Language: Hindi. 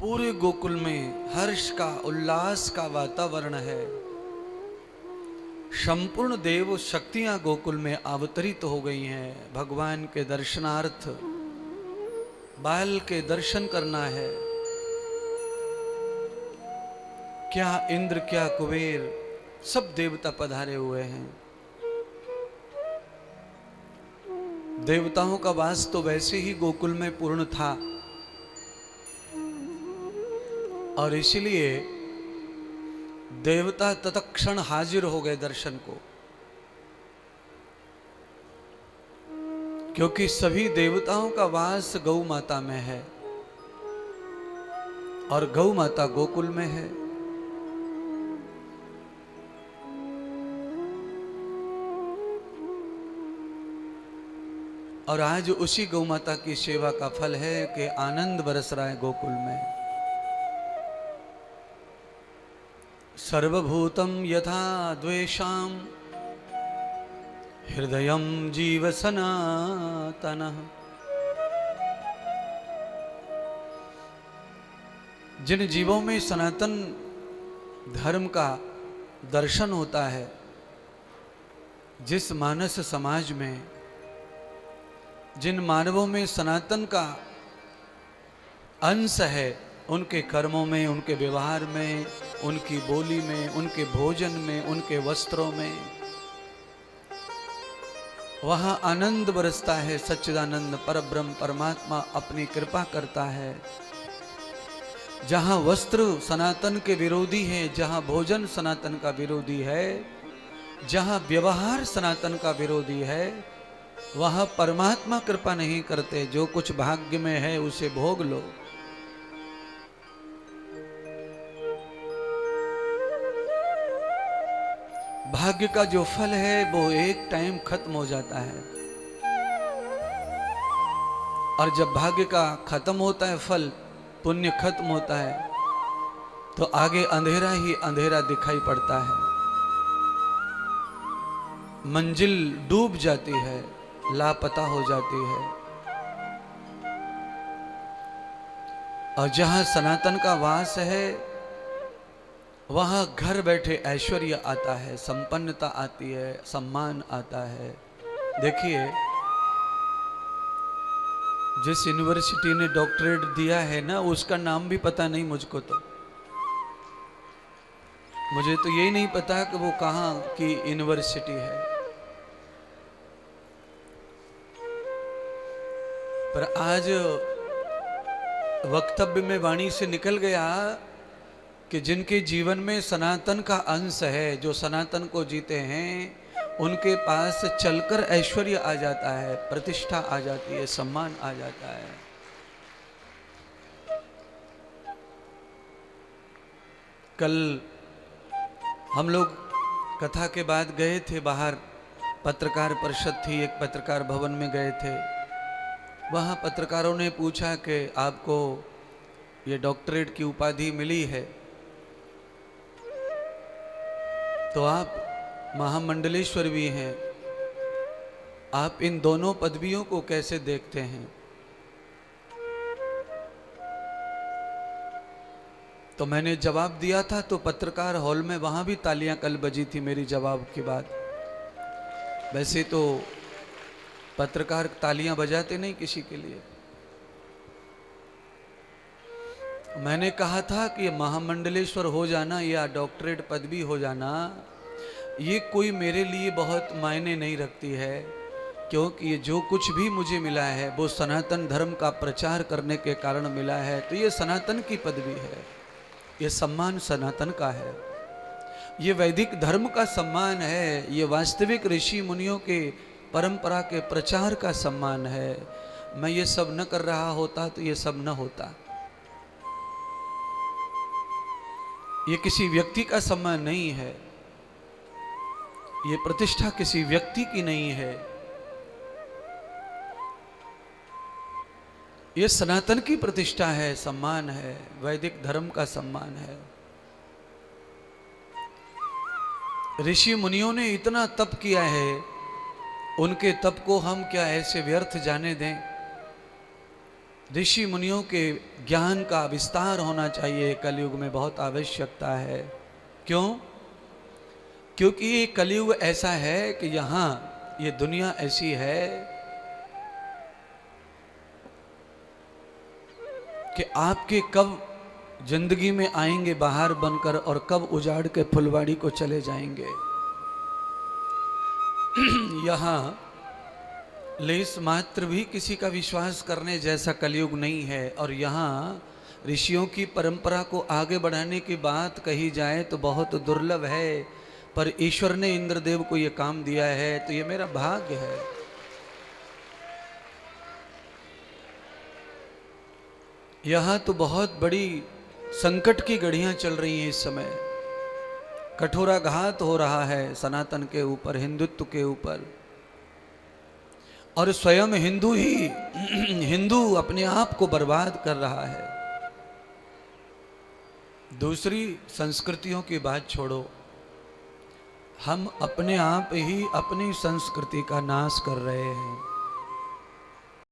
पूरे गोकुल में हर्ष का उल्लास का वातावरण है। संपूर्ण देव शक्तियां गोकुल में अवतरित हो गई हैं। भगवान के दर्शनार्थ बाल के दर्शन करना है। क्या इंद्र क्या कुबेर सब देवता पधारे हुए हैं। देवताओं का वास तो वैसे ही गोकुल में पूर्ण था और इसलिए देवता तत्क्षण हाजिर हो गए दर्शन को, क्योंकि सभी देवताओं का वास गौ माता में है और गौ माता गोकुल में है। और आज उसी गौ माता की सेवा का फल है कि आनंद बरस रहा है गोकुल में। सर्वभूतम यथा द्वेषाम हृदयम जीव सनातनः। जिन जीवों में सनातन धर्म का दर्शन होता है, जिस मानस समाज में जिन मानवों में सनातन का अंश है, उनके कर्मों में, उनके व्यवहार में, उनकी बोली में, उनके भोजन में, उनके वस्त्रों में, वहां आनंद बरसता है। सच्चिदानंद परब्रह्म परमात्मा अपनी कृपा करता है। जहां वस्त्र सनातन के विरोधी है, जहां भोजन सनातन का विरोधी है, जहां व्यवहार सनातन का विरोधी है, वहां परमात्मा कृपा नहीं करते। जो कुछ भाग्य में है उसे भोग लो। भाग्य का जो फल है वो एक टाइम खत्म हो जाता है, और जब भाग्य का खत्म होता है फल, पुण्य खत्म होता है, तो आगे अंधेरा ही अंधेरा दिखाई पड़ता है। मंजिल डूब जाती है, लापता हो जाती है। और जहां सनातन का वास है, वहां घर बैठे ऐश्वर्य आता है, संपन्नता आती है, सम्मान आता है। देखिए, जिस यूनिवर्सिटी ने डॉक्टरेट दिया है ना, उसका नाम भी पता नहीं मुझको। तो मुझे तो यही नहीं पता कि वो कहाँ की यूनिवर्सिटी है। पर आज वक्तव्य में वाणी से निकल गया कि जिनके जीवन में सनातन का अंश है, जो सनातन को जीते हैं, उनके पास चलकर ऐश्वर्य आ जाता है, प्रतिष्ठा आ जाती है, सम्मान आ जाता है। कल हम लोग कथा के बाद गए थे बाहर, पत्रकार परिषद थी, एक पत्रकार भवन में गए थे। वहाँ पत्रकारों ने पूछा कि आपको ये डॉक्टरेट की उपाधि मिली है, तो आप महामंडलेश्वर भी हैं, आप इन दोनों पदवियों को कैसे देखते हैं? तो मैंने जवाब दिया था, तो पत्रकार हॉल में वहां भी तालियां कल बजी थी मेरी जवाब के बाद। वैसे तो पत्रकार तालियां बजाते नहीं किसी के लिए। मैंने कहा था कि महामंडलेश्वर हो जाना या डॉक्टरेट पदवी हो जाना, ये कोई मेरे लिए बहुत मायने नहीं रखती है, क्योंकि ये जो कुछ भी मुझे मिला है वो सनातन धर्म का प्रचार करने के कारण मिला है। तो ये सनातन की पदवी है, ये सम्मान सनातन का है, ये वैदिक धर्म का सम्मान है, ये वास्तविक ऋषि मुनियों के परंपरा के प्रचार का सम्मान है। मैं ये सब न कर रहा होता तो ये सब न होता। ये किसी व्यक्ति का सम्मान नहीं है, ये प्रतिष्ठा किसी व्यक्ति की नहीं है, ये सनातन की प्रतिष्ठा है, सम्मान है, वैदिक धर्म का सम्मान है। ऋषि मुनियों ने इतना तप किया है, उनके तप को हम क्या ऐसे व्यर्थ जाने दें? ऋषि मुनियों के ज्ञान का विस्तार होना चाहिए, कलयुग में बहुत आवश्यकता है। क्यों? क्योंकि ये कलयुग ऐसा है कि यहाँ ये दुनिया ऐसी है कि आपके कब जिंदगी में आएंगे बाहर बनकर और कब उजाड़ के फुलवाड़ी को चले जाएंगे। यहाँ लेस मात्र भी किसी का विश्वास करने जैसा कलयुग नहीं है। और यहाँ ऋषियों की परंपरा को आगे बढ़ाने की बात कही जाए तो बहुत दुर्लभ है, पर ईश्वर ने इंद्रदेव को ये काम दिया है तो ये मेरा भाग्य है। यहाँ तो बहुत बड़ी संकट की घड़ियां चल रही हैं इस समय। कठोराघात हो रहा है सनातन के ऊपर, हिंदुत्व के ऊपर, और स्वयं हिंदू ही हिंदू अपने आप को बर्बाद कर रहा है। दूसरी संस्कृतियों की बात छोड़ो, हम अपने आप ही अपनी संस्कृति का नाश कर रहे हैं।